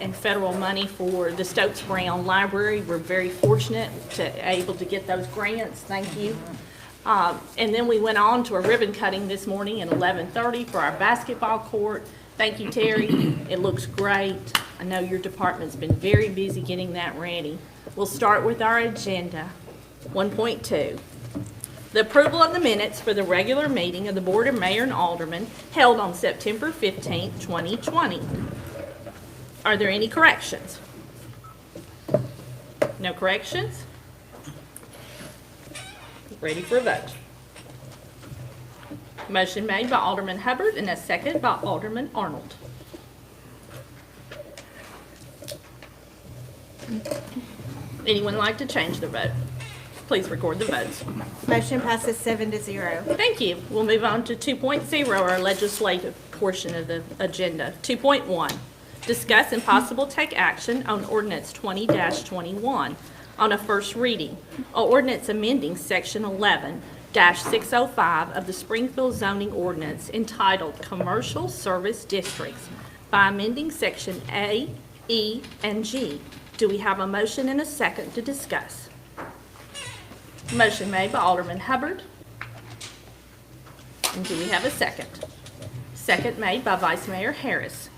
and federal money for the Stokes Brown Library. We're very fortunate to able to get those grants. Thank you. And then we went on to a ribbon cutting this morning at 11:30 for our basketball court. Thank you, Terry. It looks great. I know your department's been very busy getting that ready. We'll start with our agenda. 1.2. The approval of the minutes for the regular meeting of the Board of Mayor and Aldermen held on September 15, 2020. Are there any corrections? No corrections? Ready for a vote. Motion made by Alderman Hubbard and a second by Alderman Arnold. Anyone like to change their vote? Please record the votes. Motion passes 7-0. Thank you. We'll move on to 2.0, our legislative portion of the agenda. 2.1, discuss and possible take action on ordinance 20-21 on a first reading. An ordinance amending section 11-605 of the Springfield zoning ordinance entitled Commercial Service Districts by amending section A, E, and G. Do we have a motion and a second to discuss? Motion made by Alderman Hubbard. And do we have a second? Second made by Vice Mayor Harris.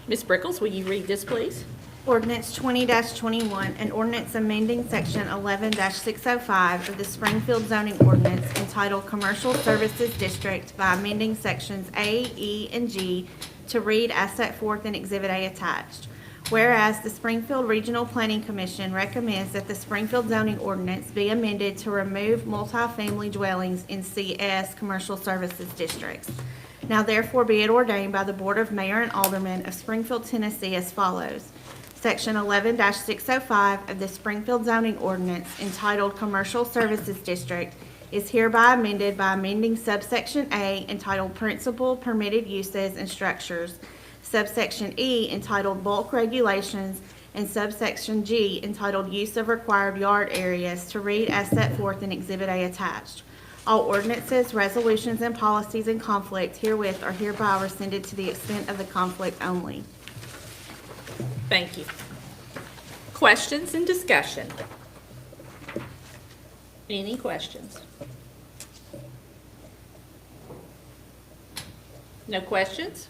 Ms. Brickles, will you read this, please? Ordinance 20-21, an ordinance amending section 11-605 of the Springfield zoning ordinance entitled Commercial Services District by amending sections A, E, and G to read as set forth in Exhibit A attached. Whereas the Springfield Regional Planning Commission recommends that the Springfield zoning ordinance be amended to remove multifamily dwellings in CS Commercial Services Districts. Now therefore be it ordained by the Board of Mayor and Aldermen of Springfield, Tennessee as follows. Section 11-605 of the Springfield zoning ordinance entitled Commercial Services District is hereby amended by amending subsection A entitled Principal Permitted Uses and Structures, subsection E entitled Bulk Regulations, and subsection G entitled Use of Required Yard Areas to read as set forth in Exhibit A attached. All ordinances, resolutions, and policies in conflict herewith are hereby rescinded to the extent of the conflict only. Thank you. Questions and discussion? Any questions? No questions?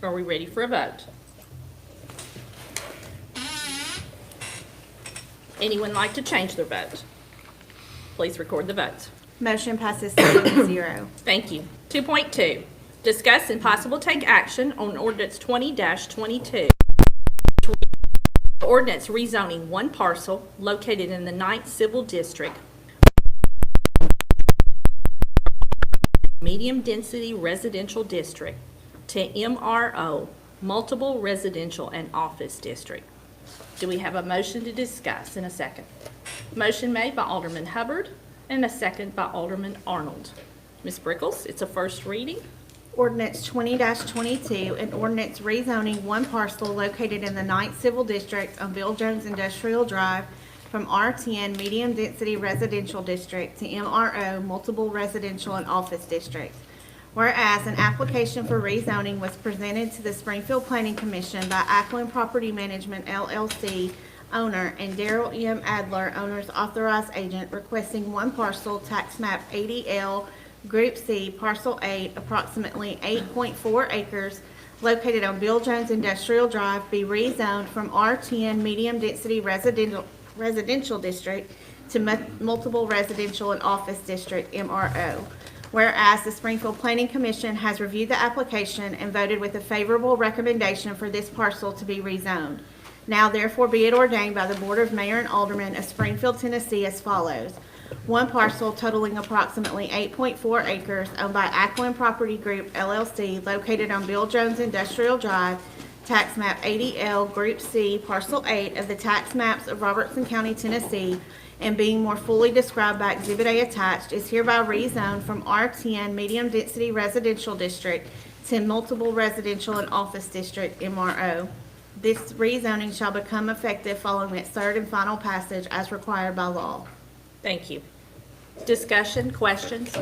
Are we ready for a vote? Anyone like to change their vote? Please record the votes. Motion passes 7-0. Thank you. 2.2, discuss and possible take action on ordinance 20-22. Ordinance rezoning one parcel located in the 9th Civil District, medium density residential district, to MRO, multiple residential and office district. Do we have a motion to discuss in a second? Motion made by Alderman Hubbard and a second by Alderman Arnold. Ms. Brickles, it's a first reading. Ordinance 20-22, an ordinance rezoning one parcel located in the 9th Civil District on Bill Jones Industrial Drive from R10 Medium Density Residential District to MRO Multiple Residential and Office District. Whereas an application for rezoning was presented to the Springfield Planning Commission by Ackland Property Management LLC owner and Darrell M. Adler, owner's authorized agent, requesting one parcel, tax map 80L, Group C, Parcel 8, approximately 8.4 acres, located on Bill Jones Industrial Drive, be rezoned from R10 Medium Density Residential District to Multiple Residential and Office District, MRO. Whereas the Springfield Planning Commission has reviewed the application and voted with a favorable recommendation for this parcel to be rezoned. Now therefore be it ordained by the Board of Mayor and Aldermen of Springfield, Tennessee as follows. One parcel totaling approximately 8.4 acres owned by Ackland Property Group LLC located on Bill Jones Industrial Drive, tax map 80L, Group C, Parcel 8 of the tax maps of Robertson County, Tennessee, and being more fully described by Exhibit A attached, is hereby rezoned from R10 Medium Density Residential District to Multiple Residential and Office District, MRO. This rezoning shall become effective following its third and final passage as required by law. Thank you. Discussion, questions?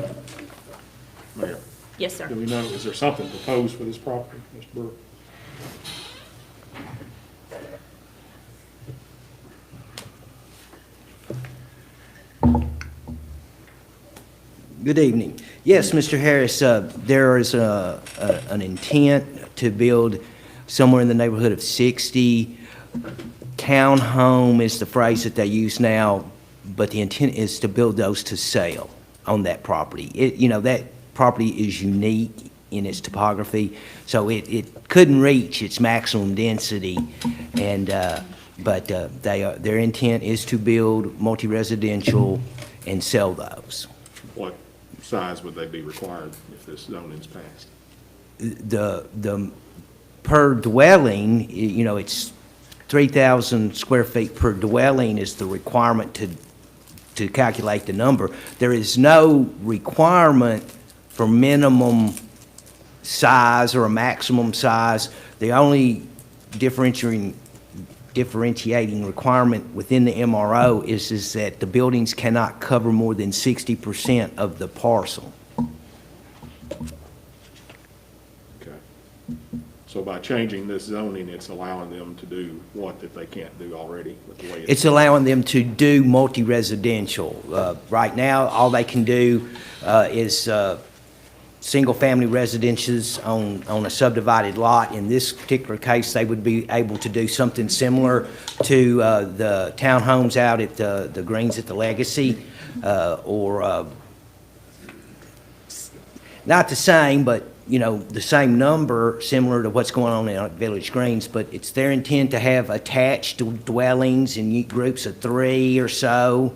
Mayor, Yes, sir. do we know, is there something proposed for this property, Mr. Burke? Good evening. Yes, Mr. Harris, there is an intent to build somewhere in the neighborhood of 60. Townhome is the phrase that they use now, but the intent is to build those to sell on that property. That property is unique in its topography, so it couldn't reach its maximum density, but their intent is to build multi-residential and sell those. What size would they be required if this zoning's passed? The per dwelling, it's 3,000 square feet per dwelling is the requirement to calculate the number. There is no requirement for minimum size or a maximum size. The only differentiating requirement within the MRO is that the buildings cannot cover more than 60% of the parcel. Okay. So by changing this zoning, it's allowing them to do what that they can't do already with the way It's allowing them to do multi-residential. Right now, all they can do is single-family residences on a subdivided lot. In this particular case, they would be able to do something similar to the townhomes out at the Greens at the Legacy, or not the same, but the same number, similar to what's going on in Village Greens, but it's their intent to have attached dwellings in groups of 3 or so.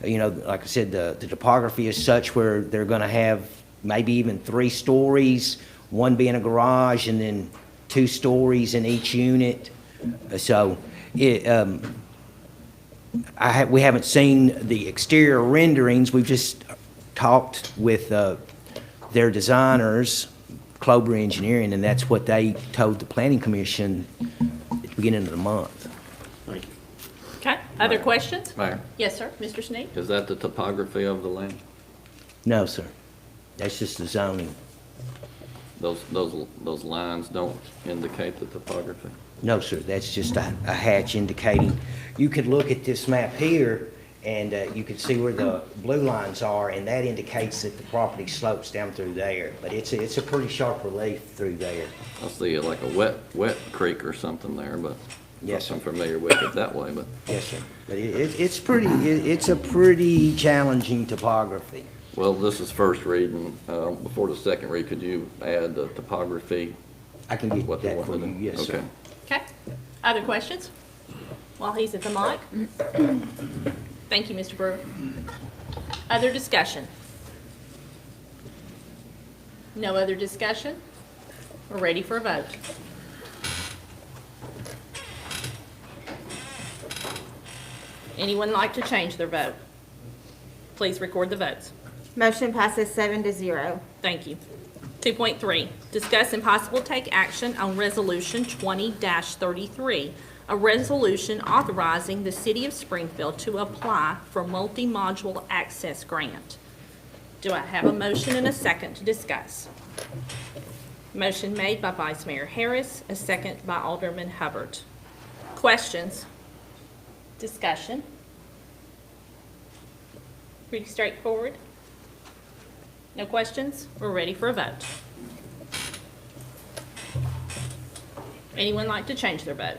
Like I said, the topography is such where they're going to have maybe even 3 stories, one being a garage, and then 2 stories in each unit. So we haven't seen the exterior renderings. We've just talked with their designers, Clover Engineering, and that's what they told the Planning Commission at the beginning of the month. Thank you. Okay, other questions? Mayor, Yes, sir, Mr. Sneed? is that the topography of the land? No, sir. That's just the zoning. Those lines don't indicate the topography? No, sir, that's just a hatch indicating. You could look at this map here, and you could see where the blue lines are, and that indicates that the property slopes down through there. But it's a pretty sharp relief through there. I see like a wet creek or something there, but Yes, sir. I'm familiar with it that way, but, Yes, sir. But it's a pretty challenging topography. well, this is first reading. Before the second read, could you add the topography? I can get What they that want for to you, do? yes, sir. Okay. Okay, other questions? While he's at the mic? Thank you, Mr. Brewer. Other discussion? No other discussion? We're ready for a vote. Anyone like to change their vote? Please record the votes. Motion passes 7-0. Thank you. 2.3, discuss and possible take action on Resolution 20-33, a resolution authorizing the City of Springfield to apply for multi-module access grant. Do I have a motion and a second to discuss? Motion made by Vice Mayor Harris, a second by Alderman Hubbard. Questions? Discussion? Pretty straightforward. No questions? We're ready for a vote. Anyone like to change their vote?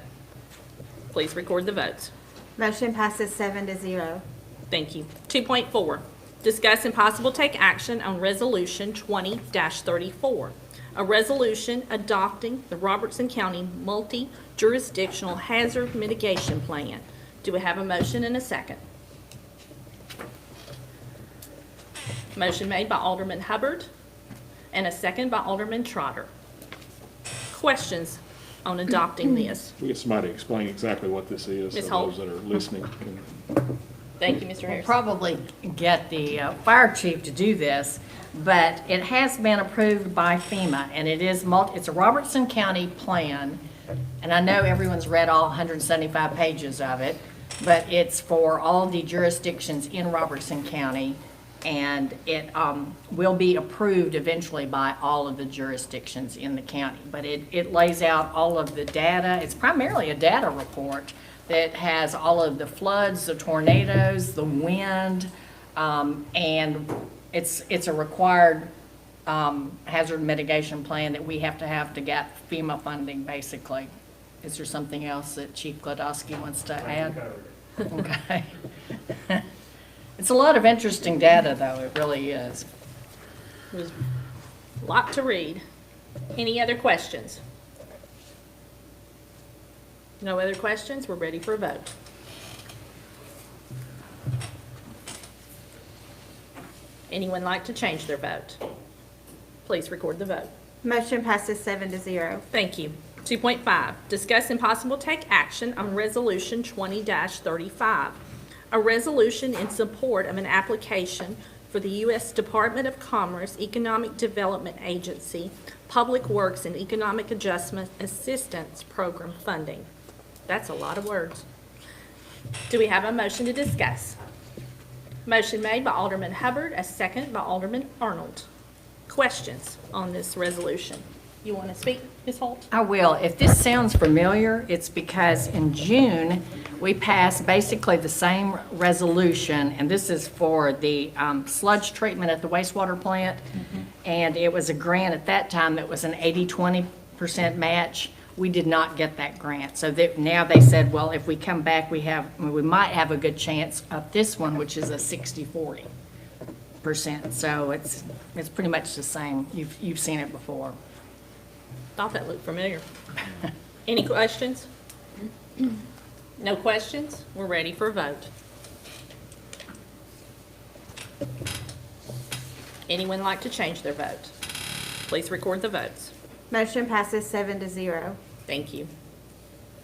Please record the votes. Motion passes 7-0. Thank you. 2.4, discuss and possible take action on Resolution 20-34, a resolution adopting the Robertson County Multi-Jurisdictional Hazard Mitigation Plan. Do we have a motion and a second? Motion made by Alderman Hubbard and a second by Alderman Trotter. Questions on adopting this? We get somebody to explain exactly what this is, Ms. so Holt. those that are listening can. Thank you, Mr. We'll Harris. probably get the fire chief to do this, but it has been approved by FEMA, and it's a Robertson County plan, and I know everyone's read all 175 pages of it, but it's for all the jurisdictions in Robertson County, and it will be approved eventually by all of the jurisdictions in the county. But it lays out all of the data. It's primarily a data report that has all of the floods, the tornadoes, the wind, And it's a required hazard mitigation plan that we have to get FEMA funding, basically. Is there something else that Chief Gladowski wants to add? Okay. It's a lot of interesting data, though, it really is. It was a lot to read. Any other questions? No other questions? We're ready for a vote. Anyone like to change their vote? Please record the vote. Motion passes 7-0. Thank you. 2.5, discuss and possible take action on Resolution 20-35, a resolution in support of an application for the U.S. Department of Commerce Economic Development Agency Public Works and Economic Adjustment Assistance Program funding. That's a lot of words. Do we have a motion to discuss? Motion made by Alderman Hubbard, a second by Alderman Arnold. Questions on this resolution? You want to speak, Ms. Holt? I will. If this sounds familiar, it's because in June, we passed basically the same resolution, and this is for the sludge treatment at the wastewater plant. And it was a grant at that time that was an 80-20% match. We did not get that grant. So now they said, well, if we come back, we might have a good chance of this one, which is a 60-40%. So it's pretty much the same. You've seen it before. Thought that looked familiar. Any questions? No questions? We're ready for a vote. Anyone like to change their vote? Please record the votes. Motion passes 7-0. Thank you.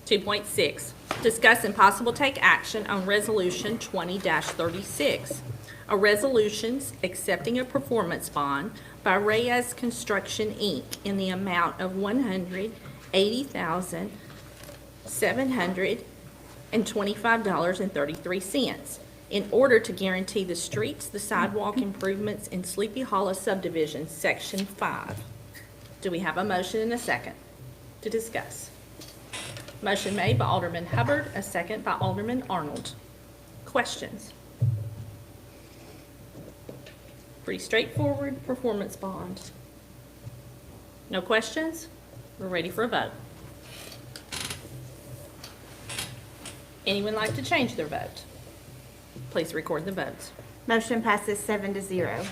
2.6, discuss and possible take action on Resolution 20-36, a resolution accepting a performance bond by Reyes Construction, Inc. in the amount of $180,725.33 in order to guarantee the streets, the sidewalk improvements in Sleepy Hollow subdivision, Section 5. Do we have a motion and a second to discuss? Motion made by Alderman Hubbard, a second by Alderman Arnold. Questions? Pretty straightforward performance bond. No questions? We're ready for a vote. Anyone like to change their vote? Please record the votes. Motion passes 7-0.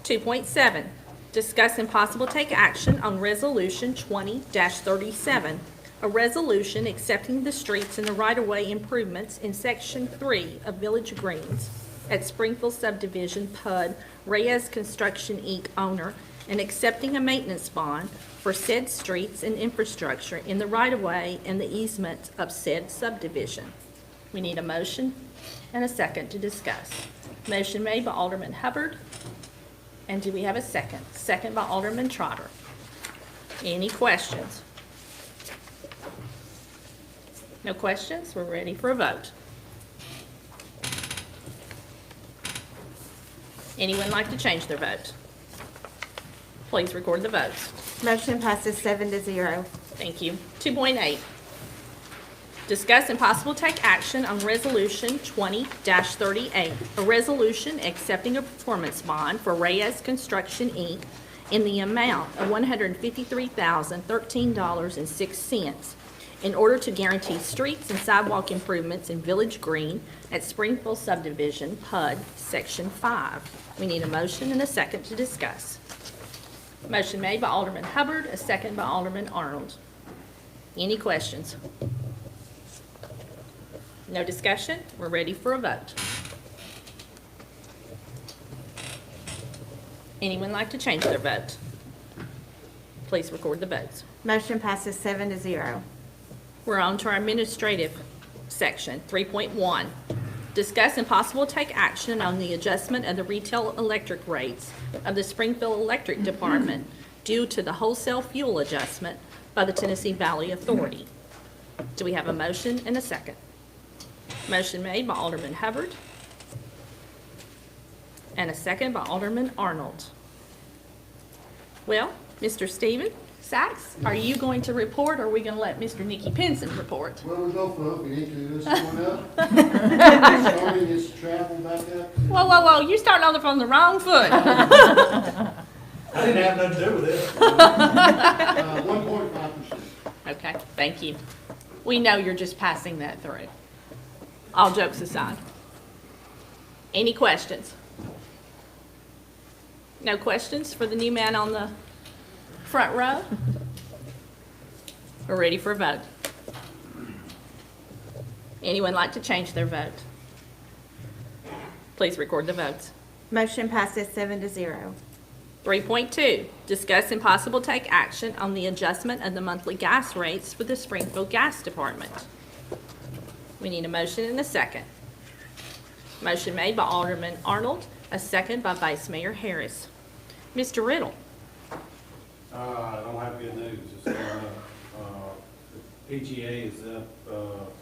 2.7, discuss and possible take action on Resolution 20-37, a resolution accepting the streets and the right-of-way improvements in Section 3 of Village Greens at Springfield Subdivision, PUD, Reyes Construction, Inc. owner, and accepting a maintenance bond for said streets and infrastructure in the right-of-way and the easement of said subdivision. We need a motion and a second to discuss. Motion made by Alderman Hubbard. And do we have a second? Second by Alderman Trotter. Any questions? No questions? We're ready for a vote. Anyone like to change their vote? Please record the votes. Motion passes 7-0. Thank you. 2.8, discuss and possible take action on Resolution 20-38, a resolution accepting a performance bond for Reyes Construction, Inc. in the amount of $153,013.06 in order to guarantee streets and sidewalk improvements in Village Green at Springfield Subdivision, PUD, Section 5. We need a motion and a second to discuss. Motion made by Alderman Hubbard, a second by Alderman Arnold. Any questions? No discussion? We're ready for a vote. Anyone like to change their vote? Please record the votes. Motion passes 7-0. We're on to our administrative section, 3.1. Discuss and possible take action on the adjustment of the retail electric rates of the Springfield Electric Department due to the wholesale fuel adjustment by the Tennessee Valley Authority. Do we have a motion and a second? Motion made by Alderman Hubbard and a second by Alderman Arnold. Well, Mr. Stevens, Sachs, are you going to report, or are we going to let Mr. Nicky Pinson report? Well, there's no fun, we need to, this going up. Starting this travel back up. Whoa, whoa, whoa, you're starting on from the wrong foot. I didn't have nothing to do with it. 1.5%. Okay, thank you. We know you're just passing that through. All jokes aside. Any questions? No questions for the new man on the front row? We're ready for a vote. Anyone like to change their vote? Please record the votes. Motion passes 7-0. 3.2, discuss and possible take action on the adjustment of the monthly gas rates for the Springfield Gas Department. We need a motion and a second. Motion made by Alderman Arnold, a second by Vice Mayor Harris. Mr. Riddle. I don't have good news. It's going up. The PGA is up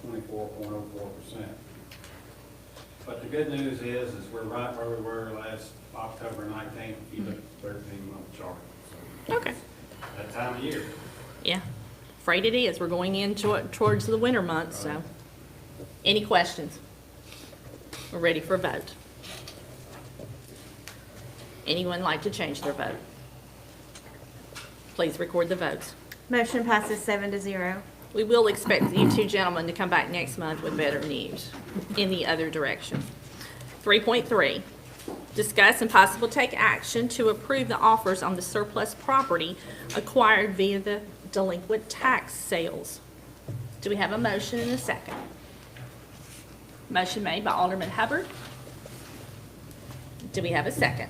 24.04%. But the good news is we're right where we were last October 19th, if you look at the 13-month chart. So Okay. that time of year. Yeah, afraid it is. We're going towards the winter months, so. Any questions? We're ready for a vote. Anyone like to change their vote? Please record the votes. Motion passes 7-0. We will expect you two gentlemen to come back next month with better news in the other direction. 3.3, discuss and possible take action to approve the offers on the surplus property acquired via the delinquent tax sales. Do we have a motion and a second? Motion made by Alderman Hubbard. Do we have a second?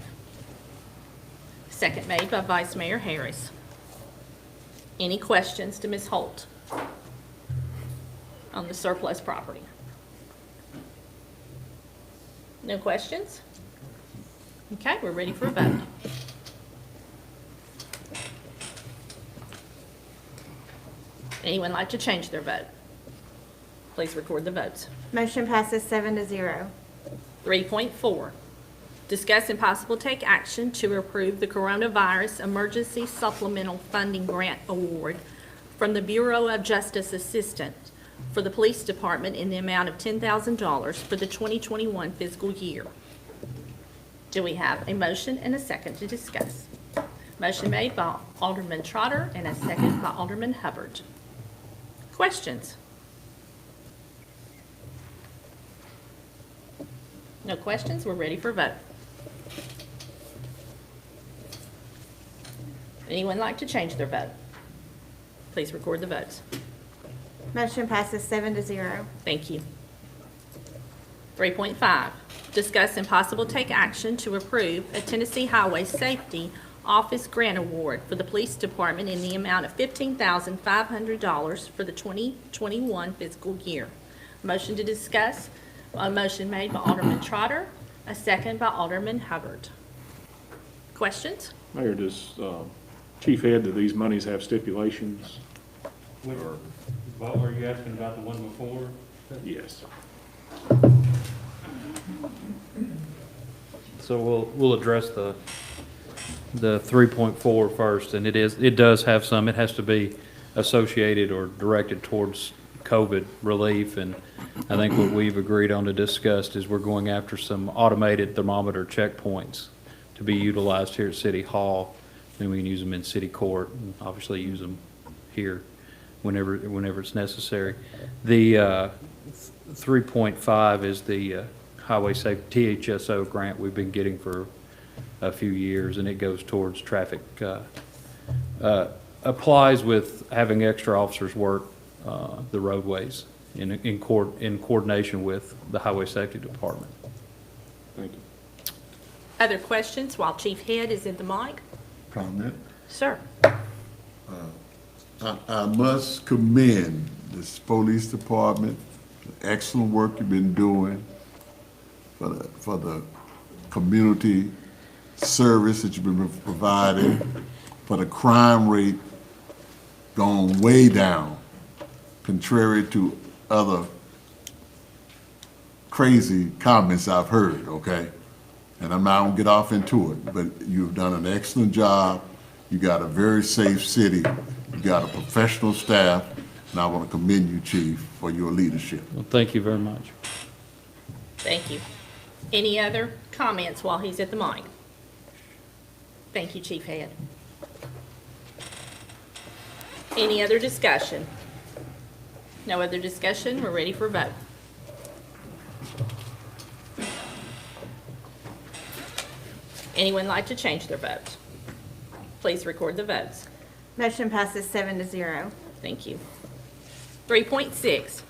Second made by Vice Mayor Harris. Any questions to Ms. Holt on the surplus property? No questions? Okay, we're ready for a vote. Anyone like to change their vote? Please record the votes. Motion passes 7-0. 3.4, discuss and possible take action to approve the Coronavirus Emergency Supplemental Funding Grant Award from the Bureau of Justice Assistance for the Police Department in the amount of $10,000 for the 2021 fiscal year. Do we have a motion and a second to discuss? Motion made by Alderman Trotter and a second by Alderman Hubbard. Questions? No questions? We're ready for a vote. Anyone like to change their vote? Please record the votes. Motion passes 7-0. Thank you. 3.5, discuss and possible take action to approve a Tennessee Highway Safety Office Grant Award for the Police Department in the amount of $15,500 for the 2021 fiscal year. Motion to discuss, a motion made by Alderman Trotter, a second by Alderman Hubbard. Questions? Mayor, does Chief Head, do these monies have stipulations? What were you asking about the one before? Yes. So we'll address the 3.4 first, and it does have some. It has to be associated or directed towards COVID relief, and I think what we've agreed on to discuss is we're going after some automated thermometer checkpoints to be utilized here at City Hall. Then we can use them in City Court, and obviously use them here whenever it's necessary. The 3.5 is the Highway Safety THSO grant we've been getting for a few years, and it goes towards traffic, applies with having extra officers work the roadways in coordination with the Highway Safety Department. Thank you. Other questions while Chief Head is in the mic? Comment. Sir. I must commend this police department, the excellent work you've been doing for the community service that you've been providing, for the crime rate gone way down, contrary to other crazy comments I've heard, okay? And I'm not gonna get off into it, but you've done an excellent job. You got a very safe city. You got a professional staff, and I want to commend you, Chief, for your leadership. Well, thank you very much. Thank you. Any other comments while he's at the mic? Thank you, Chief Head. Any other discussion? No other discussion? We're ready for a vote. Anyone like to change their vote? Please record the votes. Motion passes 7-0. Thank you. 3.6,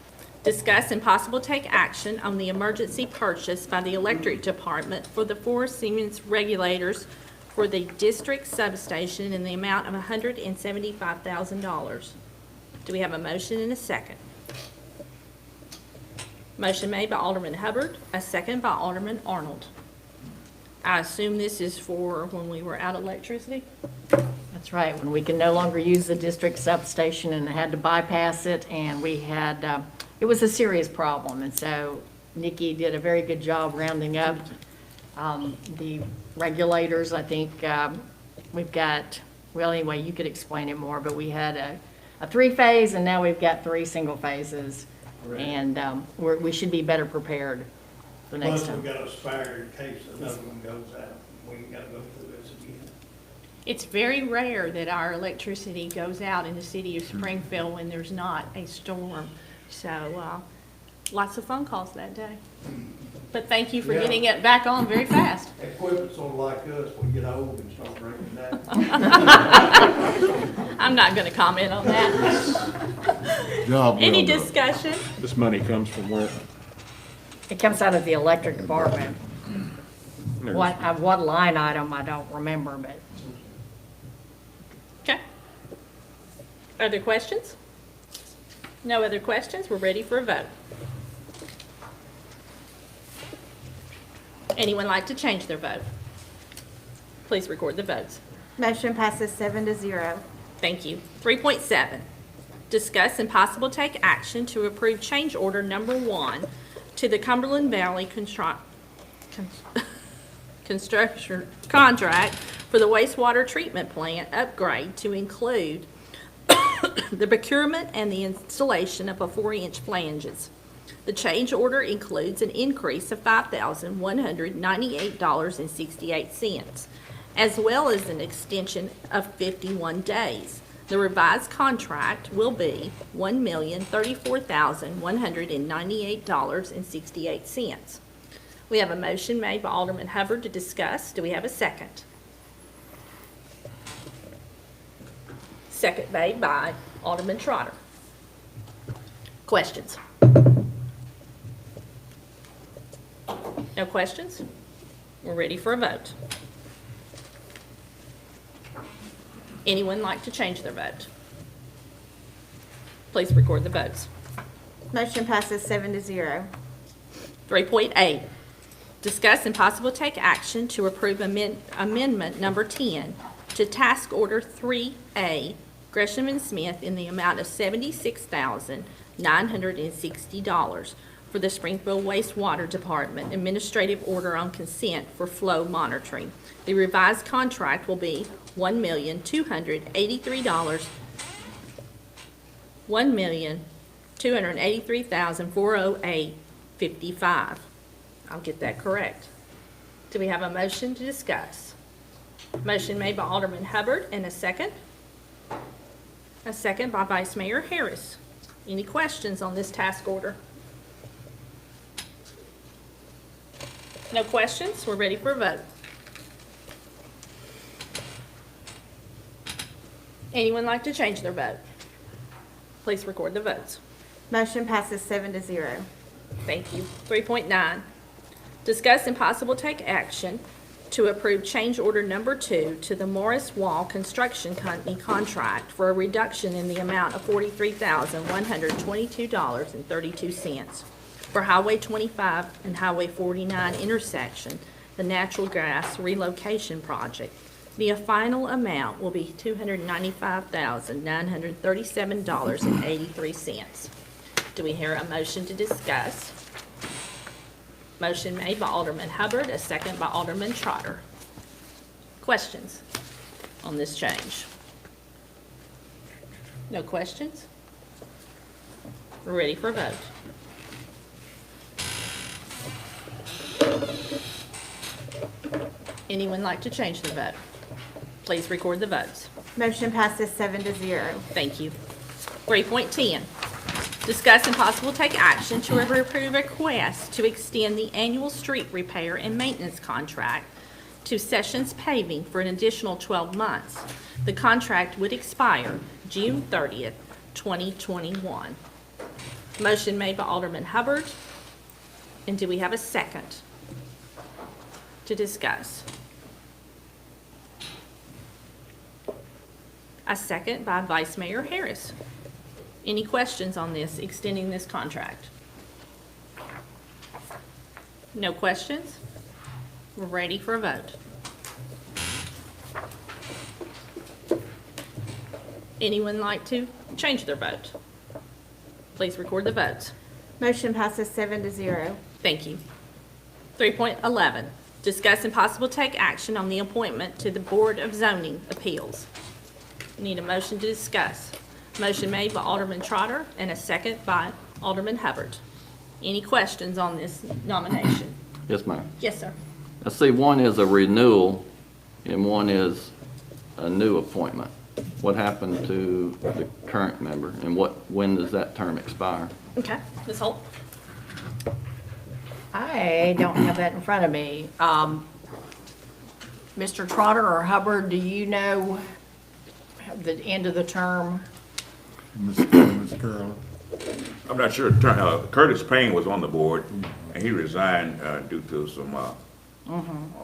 discuss and possible take action on the emergency purchase by the electric department for the 4 Siemens regulators for the district substation in the amount of $175,000. Do we have a motion and a second? Motion made by Alderman Hubbard, a second by Alderman Arnold. I assume this is for when we were out of electricity? That's right, when we can no longer use the district substation and had to bypass it, and we had, it was a serious problem, and so Nikki did a very good job rounding up the regulators. I think we've got, well, anyway, you could explain it more, but we had a 3-phase, and now we've got 3 single phases, and we should be better prepared the next Plus, time. we got a spare in case another one goes out. We ain't gotta go through this again. It's very rare that our electricity goes out in the city of Springfield when there's not a storm. So, lots of phone calls that day. But thank you for Yeah. getting it back on very fast. Equipment's sort of like us, we get old and start breaking down. I'm not gonna comment on that. Job well Any done. discussion? This money comes from where? It comes out of the electric department. There's- What line item, I don't remember, but Okay. Other questions? No other questions? We're ready for a vote. Anyone like to change their vote? Please record the votes. Motion passes 7-0. Thank you. 3.7, discuss and possible take action to approve change order number 1 to the Cumberland Valley construction contract for the wastewater treatment plant upgrade to include the procurement and the installation of a 4-inch flanges. The change order includes an increase of $5,198.68, as well as an extension of 51 days. The revised contract will be $1,034,198.68. We have a motion made by Alderman Hubbard to discuss. Do we have a second? Second made by Alderman Trotter. Questions? No questions? We're ready for a vote. Anyone like to change their vote? Please record the votes. Motion passes 7-0. 3.8, discuss and possible take action to approve amendment number 10 to task order 3A, Gresham and Smith, in the amount of $76,960 for the Springfield Wastewater Department administrative order on consent for flow monitoring. The revised contract will be $1,283,408.55. I'll get that correct. Do we have a motion to discuss? Motion made by Alderman Hubbard and a second. A second by Vice Mayor Harris. Any questions on this task order? No questions? We're ready for a vote. Anyone like to change their vote? Please record the votes. Motion passes 7-0. Thank you. 3.9, discuss and possible take action to approve change order number 2 to the Morris Wall Construction Company contract for a reduction in the amount of $43,122.32 for Highway 25 and Highway 49 intersection, the natural gas relocation project. The final amount will be $295,937.83. Do we hear a motion to discuss? Motion made by Alderman Hubbard, a second by Alderman Trotter. Questions? on this change? No questions? We're ready for a vote. Anyone like to change the vote? Please record the votes. Motion passes 7-0. Thank you. 3.10, discuss and possible take action to approve a request to extend the annual street repair and maintenance contract to Sessions Paving for an additional 12 months. The contract would expire June 30th, 2021. Motion made by Alderman Hubbard. And do we have a second to discuss? A second by Vice Mayor Harris. Any questions on this, extending this contract? No questions? We're ready for a vote. Anyone like to change their vote? Please record the votes. Motion passes 7-0. Thank you. 3.11, discuss and possible take action on the appointment to the Board of Zoning Appeals. Need a motion to discuss. Motion made by Alderman Trotter and a second by Alderman Hubbard. Any questions on this nomination? Yes, ma'am. Yes, sir. I see one is a renewal and one is a new appointment. What happened to the current member and when does that term expire? Okay, Ms. Holt? I don't have that in front of me. Mr. Trotter or Hubbard, do you know the end of the term? Ms. Carroll? I'm not sure. Curtis Payne was on the board, and he resigned due to some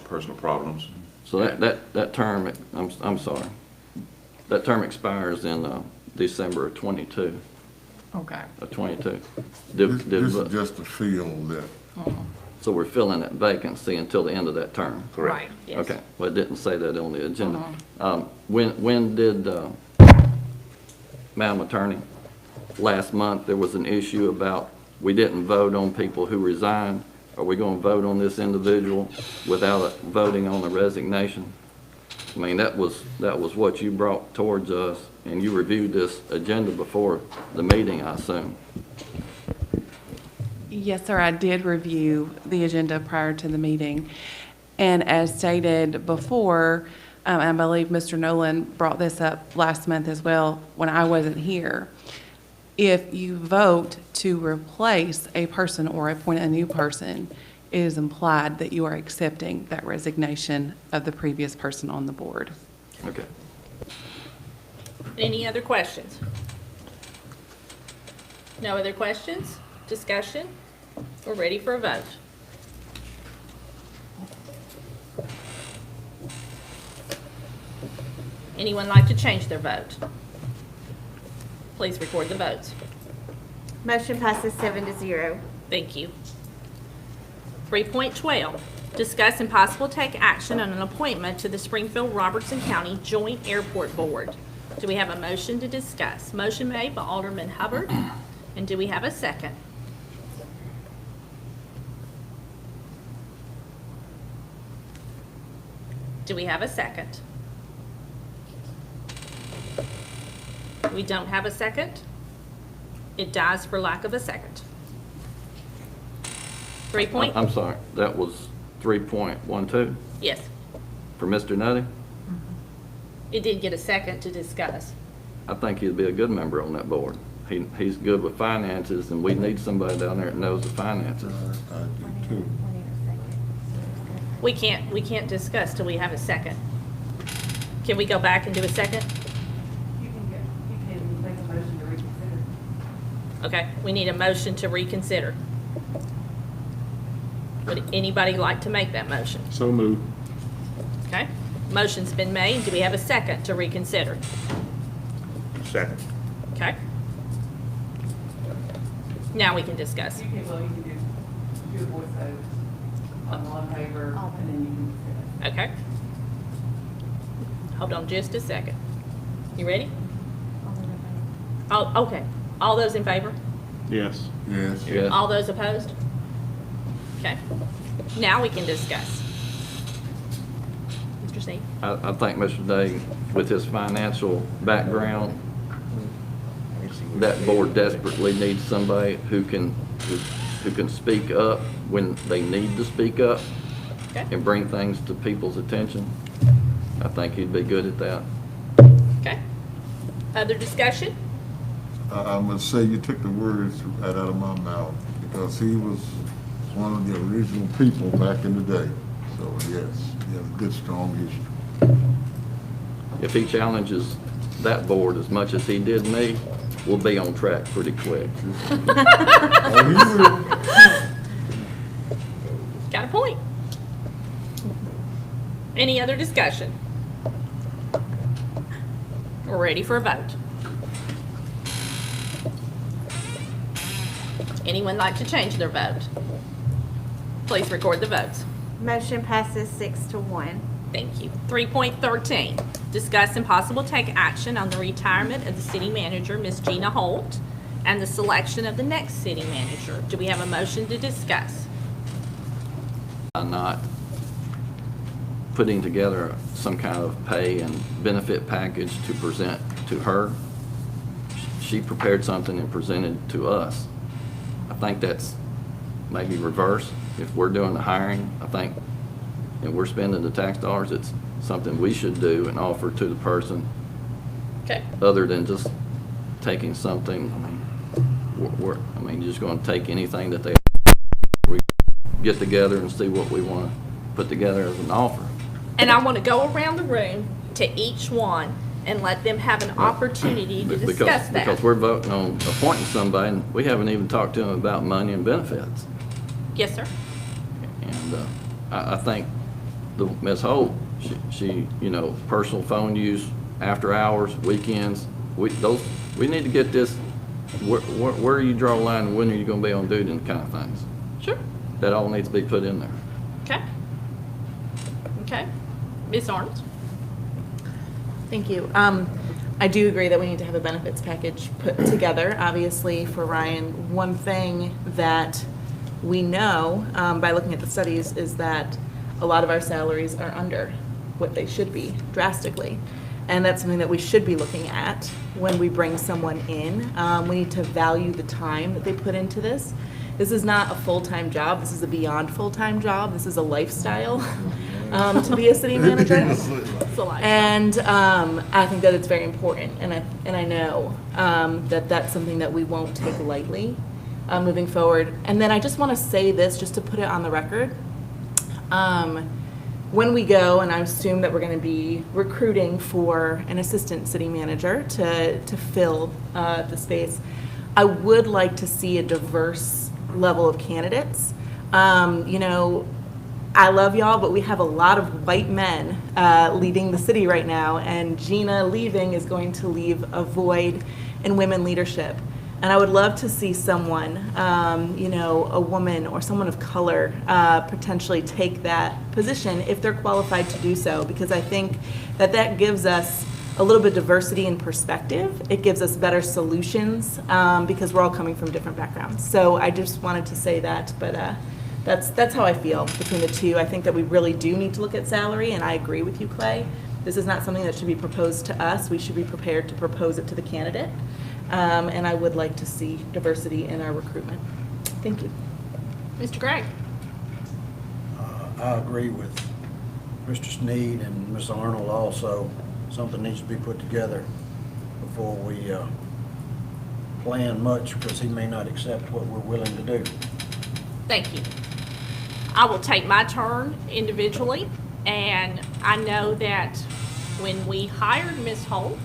personal problems. So that term, I'm sorry, that term expires in December of 22, Okay. of 22. This is just to fill that. So we're filling that vacancy until the end of that term? Right. Yes. Okay, well, it didn't say that on the agenda. When did, Madam Attorney, last month, there was an issue about we didn't vote on people who resigned. Are we going to vote on this individual without voting on the resignation? I mean, that was what you brought towards us, and you reviewed this agenda before the meeting, I assume. Yes, sir, I did review the agenda prior to the meeting. And as stated before, I believe Mr. Nolan brought this up last month as well when I wasn't here. If you vote to replace a person or appoint a new person, it is implied that you are accepting that resignation of the previous person on the board. Okay. Any other questions? No other questions? Discussion? We're ready for a vote. Anyone like to change their vote? Please record the votes. Motion passes 7-0. Thank you. 3.12, discuss and possible take action on an appointment to the Springfield Robertson County Joint Airport Board. Do we have a motion to discuss? Motion made by Alderman Hubbard, and do we have a second? Do we have a second? We don't have a second. It dies for lack of a second. 3 point? I'm sorry, that was 3.12 Yes. for Mr. Nutty? It did get a second to discuss. I think he'd be a good member on that board. He's good with finances, and we need somebody down there that knows the finances. I do too. We can't discuss till we have a second. Can we go back and do a second? You can make a motion to reconsider. Okay, we need a motion to reconsider. Would anybody like to make that motion? So moved. Okay, motion's been made. Do we have a second to reconsider? Second. Okay. Now we can discuss. You can do a voice vote on all in favor, and then you can Okay. Hold on just a second. You ready? Oh, okay. All those in favor? Yes. Yes. Yes. All those opposed? Okay. Now we can discuss. Mr. Mr. Sneed? I think Mr. Day, with his financial background, that board desperately needs somebody who can speak up when they need to speak up Okay. and bring things to people's attention. I think he'd be good at that. Okay. Other discussion? I must say, you took the words right out of my mouth, because he was one of the original people back in the day. So, yes, he has a good, strong history. If he challenges that board as much as he did me, we'll be on track pretty quick. Oh, he will. Got a point. Any other discussion? We're ready for a vote. Anyone like to change their vote? Please record the votes. Motion passes 6-1. Thank you. 3.13, discuss and possible take action on the retirement of the city manager, Ms. Gina Holt, and the selection of the next city manager. Do we have a motion to discuss? I'm not putting together some kind of pay and benefit package to present to her. She prepared something and presented to us. I think that's maybe reverse. If we're doing the hiring, I think, and we're spending the tax dollars, it's something we should do and offer to the person, Okay. other than just taking something. I mean, you're just going to take anything that we get together and see what we want to put together as an offer. And I want to go around the room to each one and let them have an opportunity to discuss that. Because we're voting on appointing somebody, and we haven't even talked to them about money and benefits. Yes, sir. And I think Ms. Holt, she, you know, personal phone use, after hours, weekends, we need to get this, where you draw a line, and when are you going to be on duty, and kind of things. Sure. That all needs to be put in there. Okay. Okay. Ms. Arnold? Thank you. I do agree that we need to have a benefits package put together. Obviously, for Ryan, one thing that we know by looking at the studies is that a lot of our salaries are under what they should be drastically. And that's something that we should be looking at when we bring someone in. We need to value the time that they put into this. This is not a full-time job. This is a beyond full-time job. This is a lifestyle to be a city manager. It's a lifestyle. And I think that it's very important, and I know that that's something that we won't take lightly moving forward. And then I just want to say this, just to put it on the record. When we go, and I assume that we're going to be recruiting for an assistant city manager to fill the space, I would like to see a diverse level of candidates. You know, I love y'all, but we have a lot of white men leading the city right now, and Gina leaving is going to leave a void in women leadership. And I would love to see someone, you know, a woman or someone of color potentially take that position if they're qualified to do so, because I think that that gives us a little bit of diversity in perspective. It gives us better solutions because we're all coming from different backgrounds. So I just wanted to say that, but that's how I feel between the two. I think that we really do need to look at salary, and I agree with you, Clay. This is not something that should be proposed to us. We should be prepared to propose it to the candidate. And I would like to see diversity in our recruitment. Thank you. Mr. Gregg? I agree with Mr. Sneed and Ms. Arnold also. Something needs to be put together before we plan much, because he may not accept what we're willing to do. Thank you. I will take my turn individually, and I know that when we hired Ms. Holt,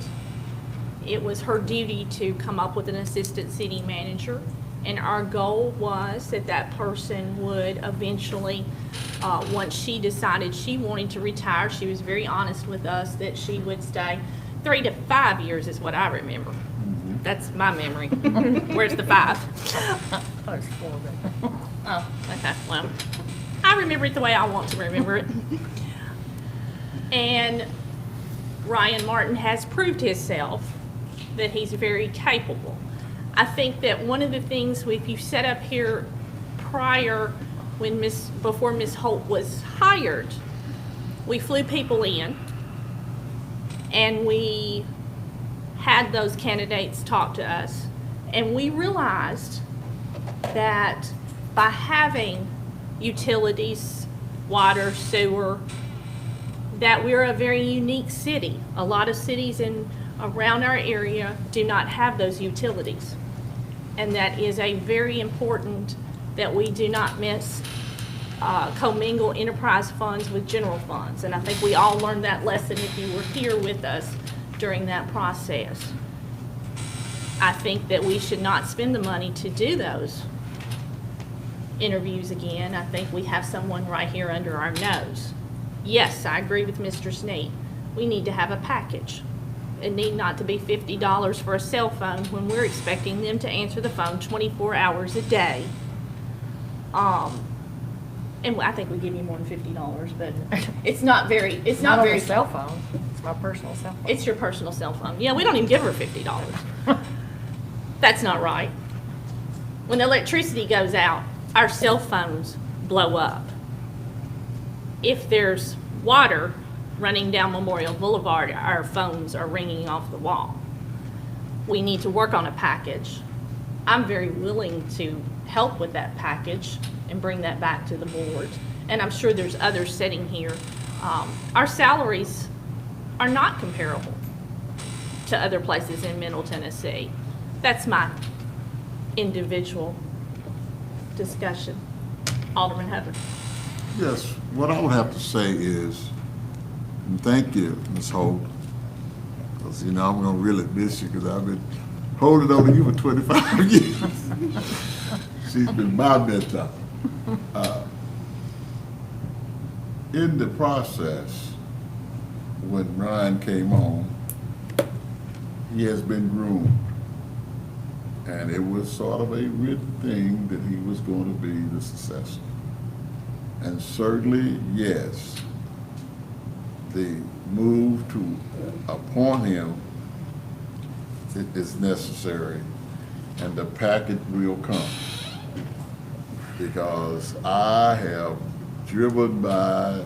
it was her duty to come up with an assistant city manager, and our goal was that that person would eventually, once she decided she wanted to retire, she was very honest with us that she would stay 3 to 5 years is what I remember. That's my memory. Where's the 5? Oh, okay, well, I remember it the way I want to remember it. And Ryan Martin has proved himself that he's very capable. I think that one of the things, if you set up here prior, before Ms. Holt was hired, We flew people in, and we had those candidates talk to us, and we realized that by having utilities, water, sewer, that we're a very unique city. A lot of cities around our area do not have those utilities. And that is a very important that we do not miss commingle enterprise funds with general funds. And I think we all learned that lesson if you were here with us during that process. I think that we should not spend the money to do those interviews again. I think we have someone right here under our nose. Yes, I agree with Mr. Snead. We need to have a package. It need not to be $50 for a cell phone when we're expecting them to answer the phone 24 hours a day. And I think we give you more than $50, but it's not very, Not on a cell phone. It's my personal cell phone. it's your personal cell phone. Yeah, we don't even give her $50. That's not right. When the electricity goes out, our cell phones blow up. If there's water running down Memorial Boulevard, our phones are ringing off the wall. We need to work on a package. I'm very willing to help with that package and bring that back to the board. And I'm sure there's others sitting here. Our salaries are not comparable to other places in Middle Tennessee. That's my individual discussion. Alderman Hubbard. Yes, what I would have to say is, and thank you, Ms. Holt, because, I'm gonna really miss you, because I've been holding on to you for 25 years. She's been my mentor. In the process, when Ryan came on, he has been groomed. And it was sort of a written thing that he was going to be the successor. And certainly, yes, the move to appoint him is necessary, and the package will come. Because I have driven by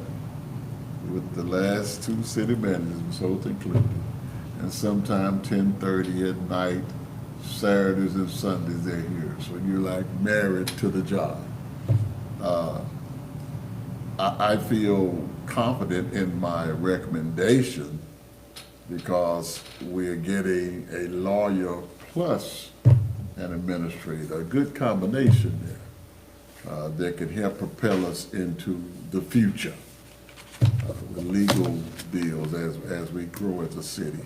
with the last two city managers, Ms. Holt included, and sometime 10:30 at night, Saturdays and Sundays they're here. So you're like married to the job. I feel confident in my recommendation because we're getting a lawyer plus an administrator, a good combination there that can help propel us into the future with legal deals as we grow as a city.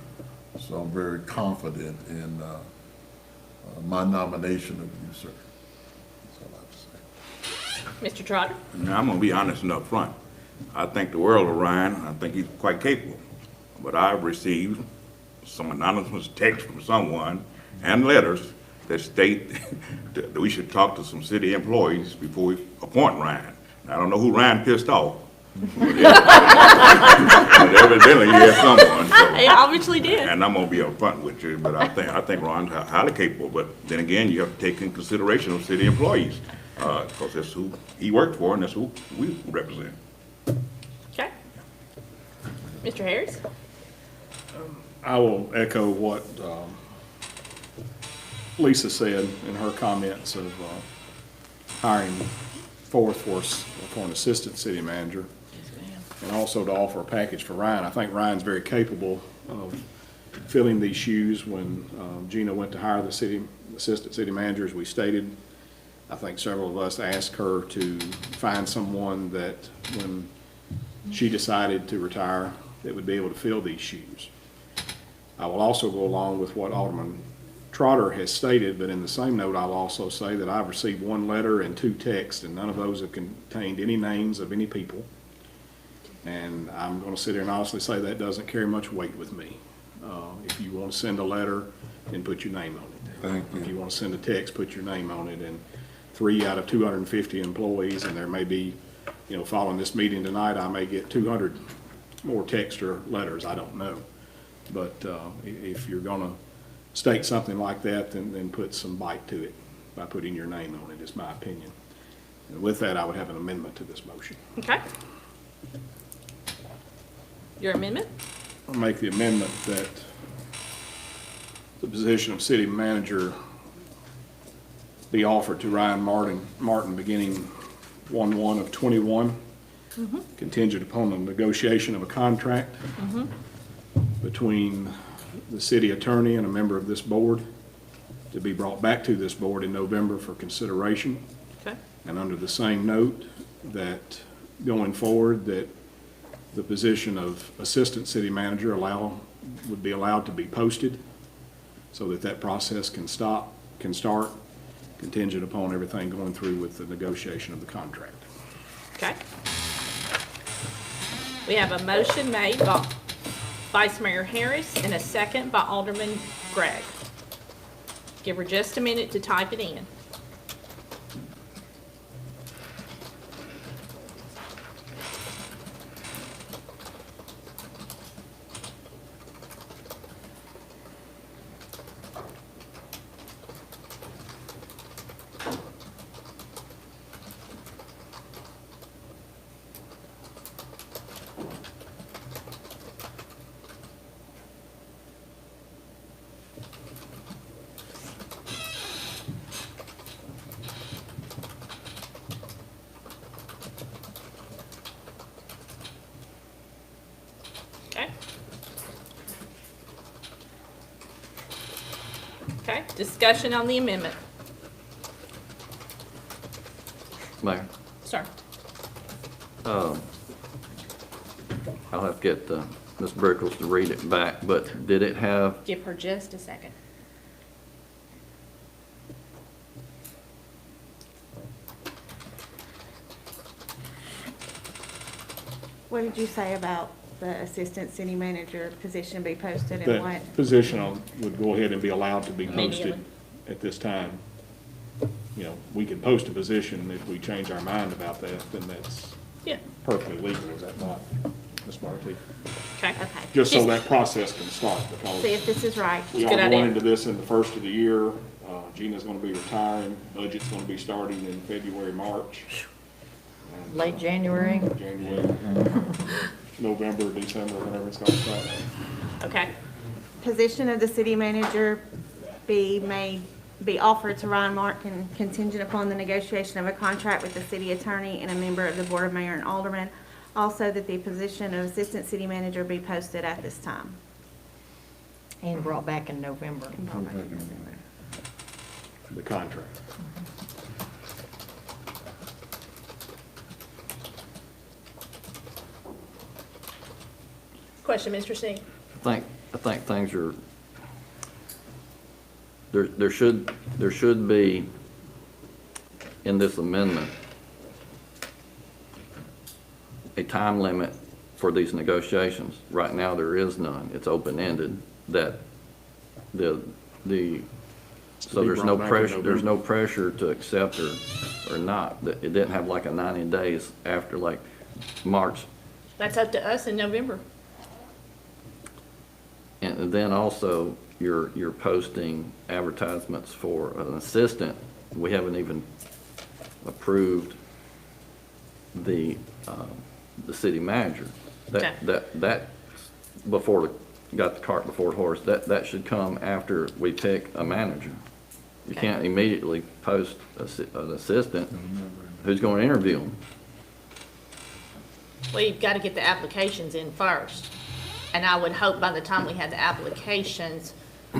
So I'm very confident in my nomination of you, sir. That's all I have to say. Mr. Trotter. Now, I'm gonna be honest and upfront. I think the world of Ryan. I think he's quite capable. But I've received some anonymous text from someone and letters that state that we should talk to some city employees before we appoint Ryan. Now, I don't know who Ryan pissed off. But evidently he has someone. So. He obviously did. And I'm gonna be upfront with you, but I think Ron's highly capable. But then again, you have to take in consideration of city employees, because that's who he worked for and that's who we represent. Okay. Mr. Harris? I will echo what Lisa said in her comments of hiring forth for an assistant city manager. And also to offer a package for Ryan. I think Ryan's very capable of filling these shoes. When Gina went to hire the assistant city manager, as we stated, I think several of us asked her to find someone that when she decided to retire, that would be able to fill these shoes. I will also go along with what Alderman Trotter has stated, but in the same note, I'll also say that I've received one letter and 2 texts, and none of those have contained any names of any people. And I'm going to sit here and honestly say that doesn't carry much weight with me. If you want to send a letter, then put your name on it. Thank you. If you want to send a text, put your name on it. And 3 out of 250 employees, and there may be, following this meeting tonight, I may get 200 more texts or letters. I don't know. But if you're going to state something like that, then put some bite to it by putting your name on it, is my opinion. And with that, I would have an amendment to this motion. Okay. Your amendment? I'll make the amendment that the position of city manager be offered to Ryan Martin beginning 1/1 of '21, contingent upon the negotiation of a contract between the city attorney and a member of this board, to be brought back to this board in November for consideration. Okay. And under the same note, that going forward, that the position of assistant city manager would be allowed to be posted, so that that process can start, contingent upon everything going through with the negotiation of the contract. Okay. We have a motion made by Vice Mayor Harris and a second by Alderman Gregg. Give her just a minute to type it in. Okay. Okay, discussion on the amendment. Mayor, Sir. I'll have to get Ms. Brickles to read it back, but did it have, Give her just a second. What did you say about the assistant city manager position be posted and what? That position would go ahead and be allowed to be posted Immediately. at this time. You know, we can post a position. If we change our mind about that, then that's Yeah. perfectly legal, is that not, Ms. Markey? Okay. Okay. Just so that process can start, because See if this is right. we are Good idea. going into this in the first of the year. Gina's gonna be retiring, budget's gonna be starting in February, March. And, Late January. January, November, December, whenever it's gonna start. Okay. Position of the city manager be offered to Ryan Martin contingent upon the negotiation of a contract with the city attorney and a member of the Board of Mayor and Aldermen. Also, that the position of assistant city manager be posted at this time. And brought back in November. The contract. Question, Mr. Sneed? I think things are, there should be, in this amendment, a time limit for these negotiations. Right now, there is none. It's open-ended, that so there's no brought back in pressure, there's November. no pressure to accept or not. That it didn't have like a 90 days after, like, March. That's up to us in November. And then also, you're posting advertisements for an assistant. We haven't even approved the city manager. Okay. That, before, got the cart before the horse, that should come after we pick a manager. You Okay. can't immediately post an assistant who's going to interview them. Well, you've got to get the applications in first. And I would hope by the time we had the applications,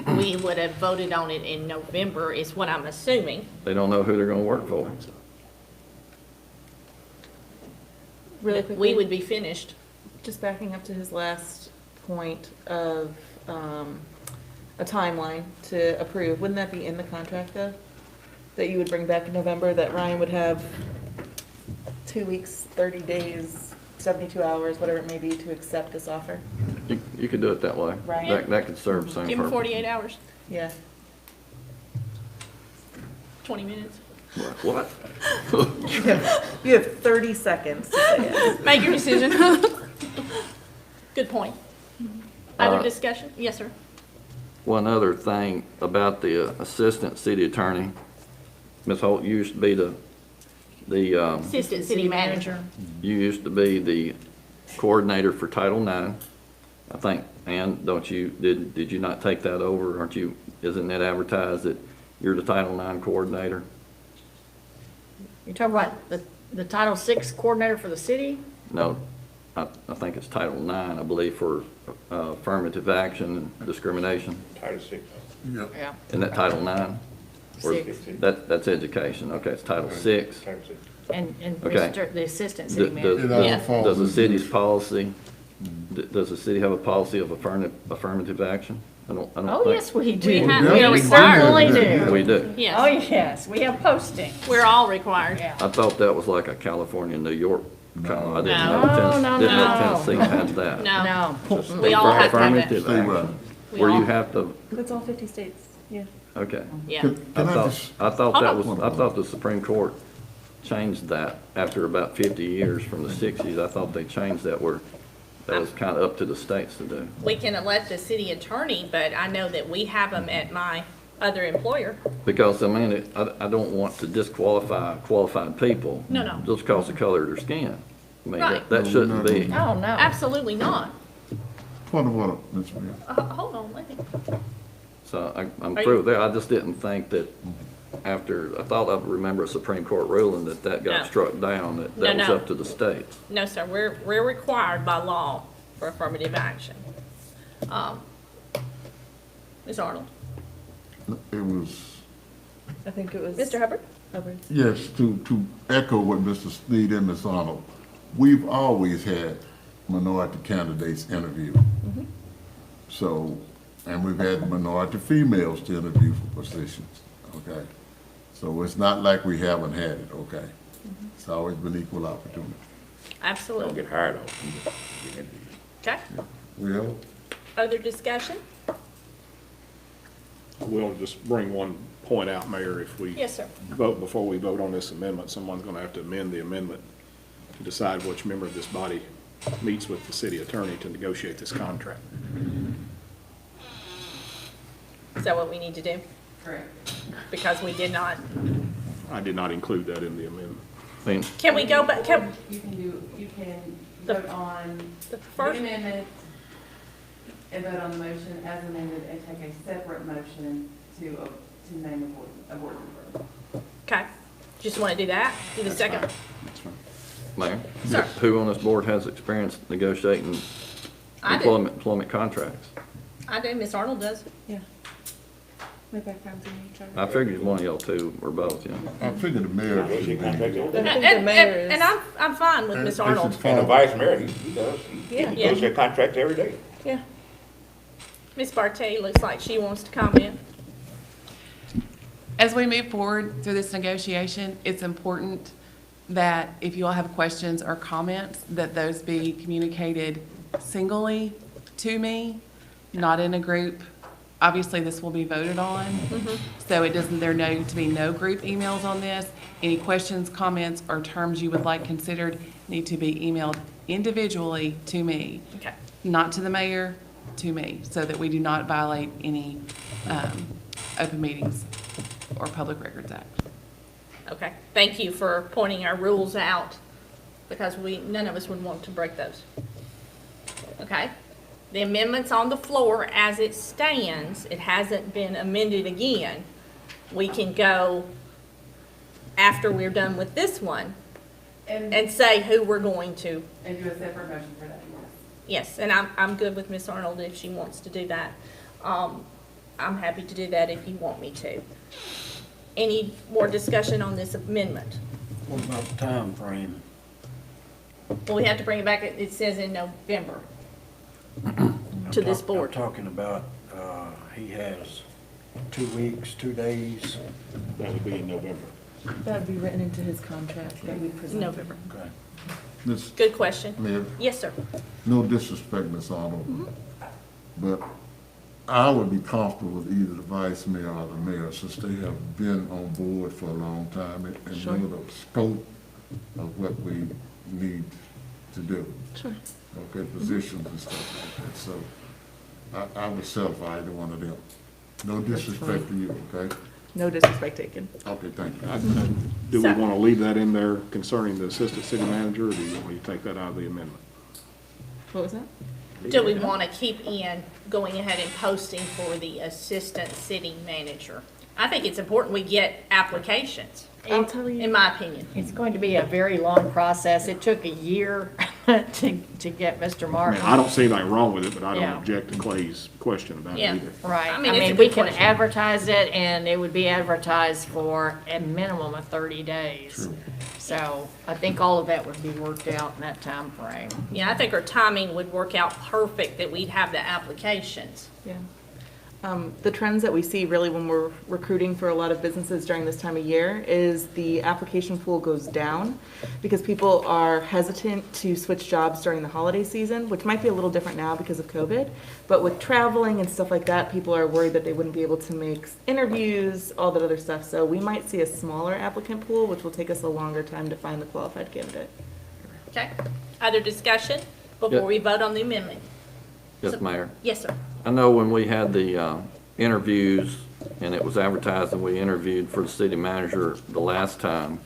we would have voted on it in November, is what I'm assuming. They don't know who they're going to work for. Really We quickly, would be finished. just backing up to his last point of a timeline to approve, wouldn't that be in the contract though? That you would bring back in November, that Ryan would have 2 weeks, 30 days, 72 hours, whatever it may be, to accept this offer? You could do it that way. Right. That could serve the same Give them purpose. 48 hours, Yeah. 20 minutes. What? You have 30 seconds to say it. Make your decision. Good point. Other discussion? Yes, sir. One other thing about the assistant city attorney, Ms. Holt, you used to be Assistant city manager. you used to be the coordinator for Title IX. I think, Ann, did you not take that over? Aren't you, isn't it advertised that you're the Title IX coordinator? You're talking about the Title VI coordinator for the city? No, I think it's Title IX, I believe, for affirmative action and discrimination. Title VI. Yep. Yeah. Isn't that Title IX? Or- Six. That's education. Okay, it's Title VI. And Okay. the assistant city Does- manager. It all Yeah. falls Does the into- city's policy, does the city have a policy of affirmative action? I don't Oh, think. yes, we do. We have- we are We required. certainly do. We do. Yes. Oh, yes, we have posting. We're all required. Yeah. I thought that was like a California, New York kind of, I didn't No. know No, Didn't know no. Tennessee had that. No, No. we all have to have that. Affirmative Statewide. action, We where all- you have to, That's all 50 states, yeah. okay. Yeah. Can I just, I thought that Hold was, I thought the Supreme Court changed that after about 50 years from the 60s. I thought they changed that where that was kind of up to the states to do. We can elect a city attorney, but I know that we have them at my other employer. Because, I mean, I don't want to disqualify qualified people. No, no. Just because of the color of their skin. I mean, Right. that shouldn't be. Oh, no. Absolutely not. point of order, Mr. Mayor. Hold on, let me. So I'm Are through you- there. I just didn't think that after, I thought I remember a Supreme Court ruling that No. got struck down, that No, was no. up to the states. No, sir, we're required by law for affirmative action. Ms. Arnold? It was, I think it was. Mr. Hubbard? Hubbard. yes, to echo what Mr. Sneed and Ms. Arnold, we've always had minority candidates interview. So, and we've had minority females to interview for positions, okay? So it's not like we haven't had it, okay? It's always been equal opportunity. Don't Absolutely. get hired off. Okay. Well, Other discussion? We'll just bring one point out, Mayor, if we Yes, sir. vote, before we vote on this amendment, someone's gonna have to amend the amendment to decide which member of this body meets with the city attorney to negotiate this contract. Is that what we need to do? Correct. Because we did not. I did not include that in the amendment. I mean, Can we go back, You can The- vote on the the first, amendment and vote on the motion as amended and take a separate motion to name a board member. okay. Just want to do that? Do the second? That's fine. Mayor, Sir. who on this board has experience negotiating I do. employment contracts? I do, Ms. Arnold does. Yeah. My background's in HR. I figured one of y'all two or both, yeah. I figured the mayor should be. I think the And, mayor is. and I'm fine with Ms. Arnold. And the vice mayor, he does, he Yeah. negotiates contracts every day. Yeah. Ms. Barté looks like she wants to comment. As we move forward through this negotiation, it's important that if you all have questions or comments, that those be communicated singly to me, not in a group. Obviously, this will be voted on, so it doesn't, there need to be no group emails on this. Any questions, comments, or terms you would like considered need to be emailed individually to me, Okay. not to the mayor, to me, so that we do not violate any open meetings or Public Records Act. Okay. Thank you for pointing our rules out because none of us would want to break those. Okay? The amendment's on the floor as it stands. It hasn't been amended again. We can go after we're done with this one and say who we're going to. And do a separate motion for that, Yes, and I'm good with Ms. Arnold if she wants to do that. I'm happy to do that if you want me to. Any more discussion on this amendment? What about the time frame? Well, we have to bring it back, it says in November, to this board. I'm talking about, he has 2 weeks, 2 days. That would be in November. That would be written into his contract that we present. November. Okay. Ms. Good question. Mayor, Yes, sir. no disrespect, Ms. Arnold, but I would be comfortable with either the vice mayor or the mayor, since they have been on board for a long time and know the scope of what we need to do. Sure. Okay, positions and stuff like that, so I would settle for either one of them. No disrespect to you, okay? No disrespect taken. Okay, thank you. Do we So- want to leave that in there concerning the assistant city manager, or do you want me to take that out of the amendment? What was that? do we want to keep in going ahead and posting for the assistant city manager? I think it's important we get applications, I'll tell you. in my opinion. It's going to be a very long process. It took a year to get Mr. I Martin. mean, I don't see anything wrong with it, but I don't Yeah. object to Clay's question about it Yeah. either. Right. I I mean, it's a mean, good we can question. advertise it, and it would be advertised for a minimum of 30 days. So I think all of that would be worked out in that time frame. Yeah, I think our timing would work out perfect, that we'd have the applications. Yeah. The trends that we see really when we're recruiting for a lot of businesses during this time of year is the application pool goes down because people are hesitant to switch jobs during the holiday season, which might be a little different now because of COVID. But with traveling and stuff like that, people are worried that they wouldn't be able to make interviews, all that other stuff. So we might see a smaller applicant pool, which will take us a longer time to find the qualified candidate. Okay? Other discussion before Yeah. we vote on the amendment? Yes, Mayor. Yes, sir. I know when we had the interviews, and it was advertised and we interviewed for the city manager the last time,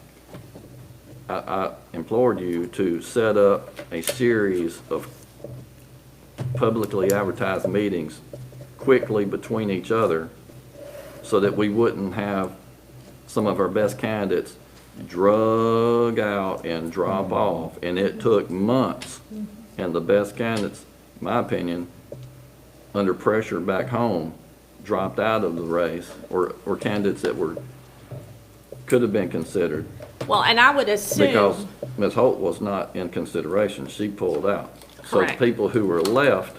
I implored you to set up a series of publicly advertised meetings quickly between each other so that we wouldn't have some of our best candidates drug out and drop off. And it took months. And the best candidates, in my opinion, under pressure back home, dropped out of the race, or candidates that could have been considered, Well, and I would because assume, Ms. Holt was not in consideration. She pulled out. So the Correct. people who were left,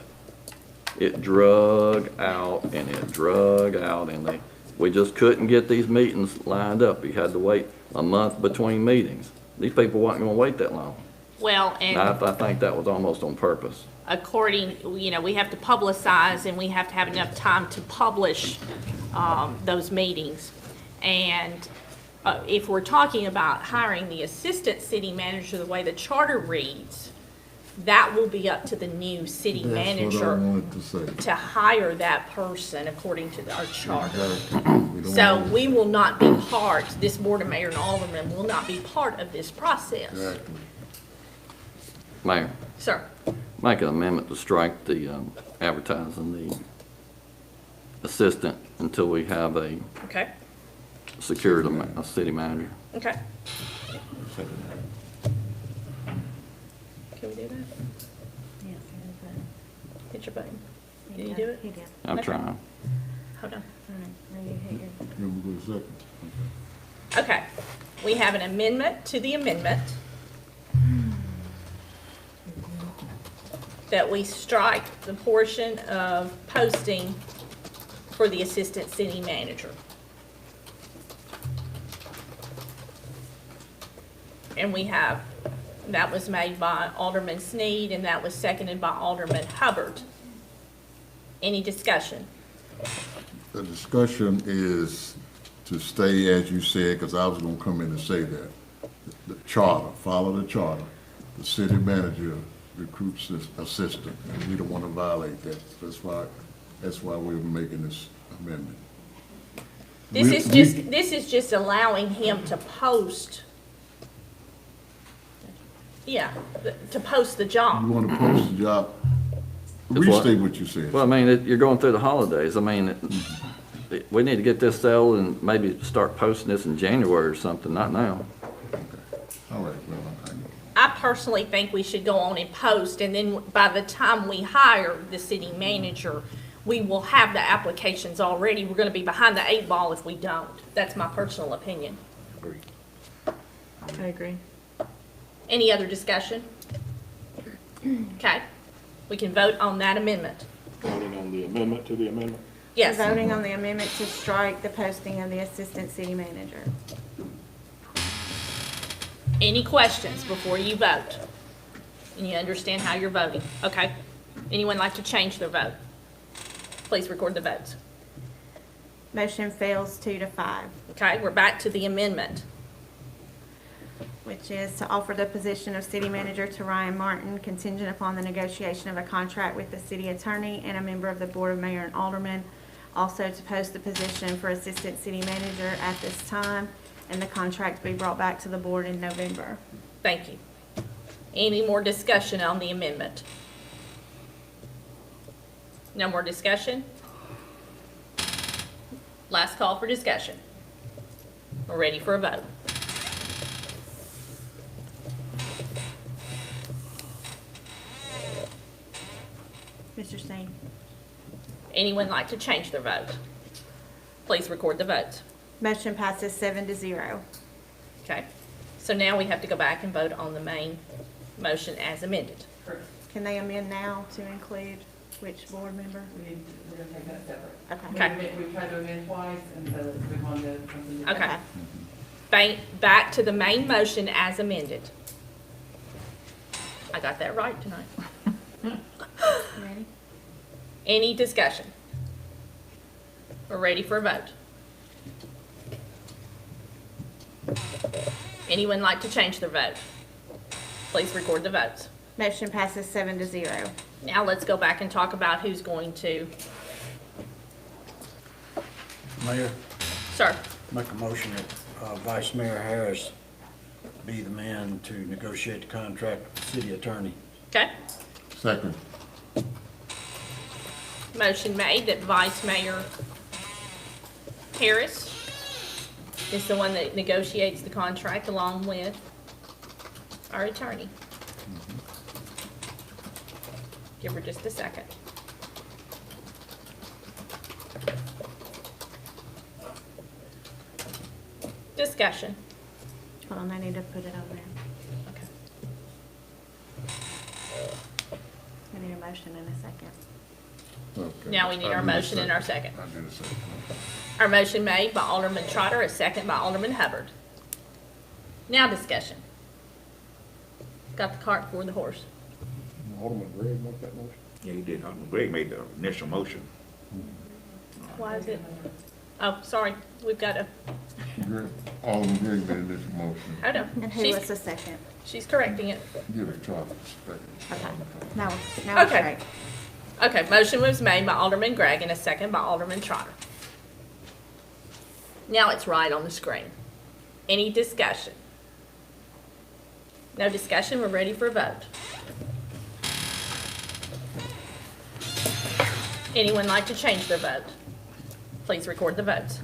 it drug out and it drug out, and we just couldn't get these meetings lined up. We had to wait a month between meetings. These people weren't gonna wait that long. well, And and I think that was almost on purpose. according, we have to publicize and we have to have enough time to publish those meetings. And if we're talking about hiring the assistant city manager, the way the charter reads, that will be up to the new city That's what I manager wanted to say. to hire that person according to our charter. Exactly. We don't So want- we will not be part, this board of mayor and aldermen will not be part of this process. Exactly. Mayor, Sir, make an amendment to strike the advertising the assistant until we have a okay, secured a city manager. okay. Can we do that? Hit your button. Did you do it? He did. I'm Okay. trying. Hold on. Yeah, we'll go second. Okay, we have an amendment to the amendment that we strike the portion of posting for the assistant city manager. And we have, that was made by Alderman Sneed, and that was seconded by Alderman Hubbard. Any discussion? The discussion is to stay as you said, because I was gonna come in and say that. The charter, follow the charter. The city manager recruits his assistant, and we don't want to violate that. That's why we're making this amendment. This is just allowing him to post, to post the You job. want to post the job? That's what- Restate what you said. Well, I mean, you're going through the holidays. I mean, we need to get this settled and maybe start posting this in January or something, not now. All right, well, I personally think we should go on and post, and then by the time we hire the city manager, we will have the applications already. We're gonna be behind the 8 ball if we don't. That's my personal opinion. I agree. Any other discussion? Okay, we can vote on that amendment. Voting on the amendment to the amendment? Yes, Voting on the amendment to strike the posting of the assistant city manager. any questions before you vote? And you understand how you're voting, okay? Anyone like to change their vote? Please record the votes. Motion fails 2-5, Okay, we're back to the amendment. which is to offer the position of city manager to Ryan Martin contingent upon the negotiation of a contract with the city attorney and a member of the board of mayor and aldermen. Also to post the position for assistant city manager at this time, and the contract be brought back to the board in November. Thank you. Any more discussion on the amendment? No more discussion? Last call for discussion. We're ready for a vote. Mr. Sneed? Anyone like to change their vote? Please record the vote. Motion passes 7-0. Okay? So now we have to go back and vote on the main motion as amended. Can they amend now to include which board member? We're gonna take that separate. Okay. We tried to amend twice, and so let's move on to something different. Okay. Back to the main motion as amended. I got that right tonight. Ready? Any discussion? We're ready for a vote. Anyone like to change their vote? Please record the votes. Motion passes 7-0. Now let's go back and talk about who's going to, Mayor, sir, make a motion that Vice Mayor Harris be the man to negotiate the contract with the city attorney. okay? Second. Motion made that Vice Mayor Harris is the one that negotiates the contract along with our attorney. Give her just a second. Discussion. Hold on, I need to put it on there. Okay. I need a motion in a second. Okay. Now we need our motion and our second. I did a second. Our motion made by Alderman Trotter, a second by Alderman Hubbard. Now discussion. Got the cart before the horse. Alderman Gregg make that motion? Yeah, he did. Greg made the initial motion. Why is it? Oh, sorry, we've got a, Alderman Gregg made this motion. hold on. And who was the second? She's correcting it. Give it Trotter. Okay. Now it's Okay. right. Okay, motion was made by Alderman Gregg and a second by Alderman Trotter. Now it's right on the screen. Any discussion? No discussion, we're ready for a vote. Anyone like to change their vote? Please record the votes.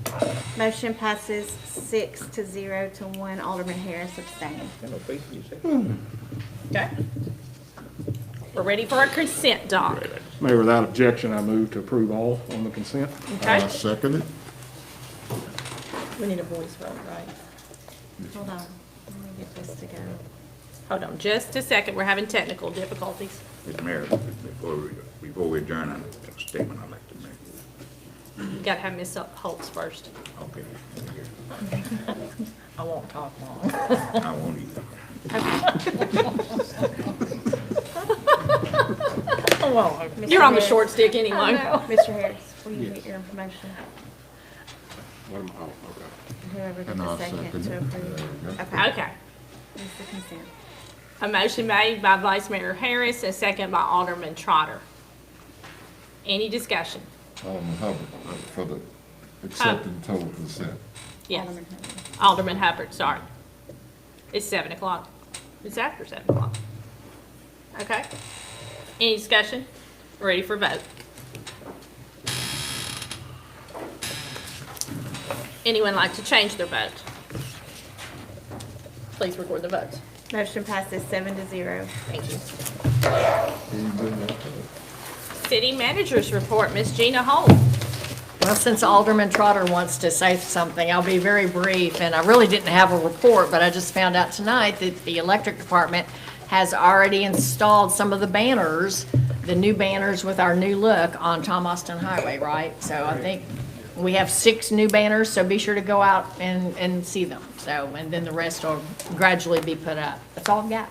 Motion passes 6-0 to 1. Alderman Harris abstained. Okay? We're ready for our consent doc. Mayor, without objection, I move to approve all on the consent. Okay? Second it. We need a voice vote, right? Hold on. Let me get this to go. Hold on just a second, we're having technical difficulties. Mr. Mayor, before we adjourn, I have a statement I'd like to make. You gotta have Ms. Holtz first. Okay. I won't talk long. I won't either. You're on the short stick anyway. Mr. Harris, will you get your motion? What am I, oh, okay. Whoever gets And the I'll second second to it. approve. There you go. Okay. Okay. It's the consent. A motion made by Vice Mayor Harris, a second by Alderman Trotter. Any discussion? Alderman Hubbard, for the accepting total consent. Yes. Alderman Hubbard. Alderman Hubbard, sorry. It's 7 o'clock. It's after 7 o'clock. Okay. Any discussion? Ready for vote. Anyone like to change their vote? Please record the votes. Motion passes 7-0. Thank you. City Manager's Report, Ms. Gina Holt. Well, since Alderman Trotter wants to say something, I'll be very brief, and I really didn't have a report, but I just found out tonight that the electric department has already installed some of the banners, the new banners with our new look on Tom Austin Highway, right? So I think we have 6 new banners, so be sure to go out and see them. So, and then the rest will gradually be put up. That's all I've got.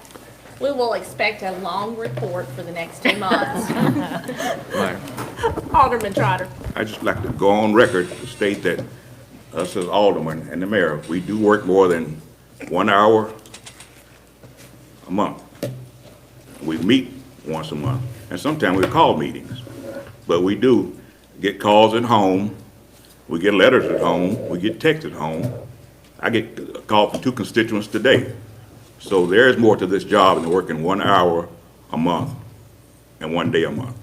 We will expect a long report for the next 2 months. Mayor, Alderman Trotter. I'd just like to go on record to state that us as aldermen and the mayor, we do work more than 1 hour a month. We meet once a month, and sometimes we call meetings. But we do get calls at home, we get letters at home, we get texts at home. I get a call from 2 constituents today. So there is more to this job than working 1 hour a month and 1 day a month.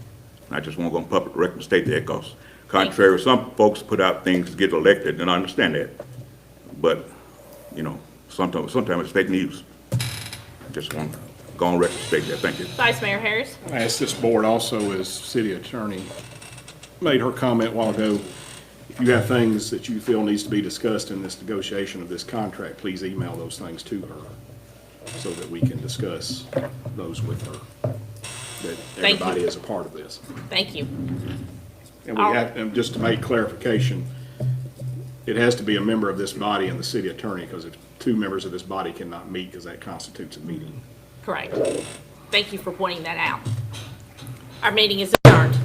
I just want to go on public record and state that, because contrary, some folks put out things to get elected, and I understand that. But, you know, sometimes it's fake news. I just want to go on record and state that. Thank you. Vice Mayor Harris? I asked this board also, as city attorney made her comment a while ago, if you have things that you feel needs to be discussed in this negotiation of this contract, please email those things to her so that we can discuss those with her, that Thank you. everybody is a part of this. Thank you. And we have, and just to make clarification, it has to be a member of this body and the city attorney, because if two members of this body cannot meet, because that constitutes a meeting. Correct. Thank you for pointing that out. Our meeting is adjourned.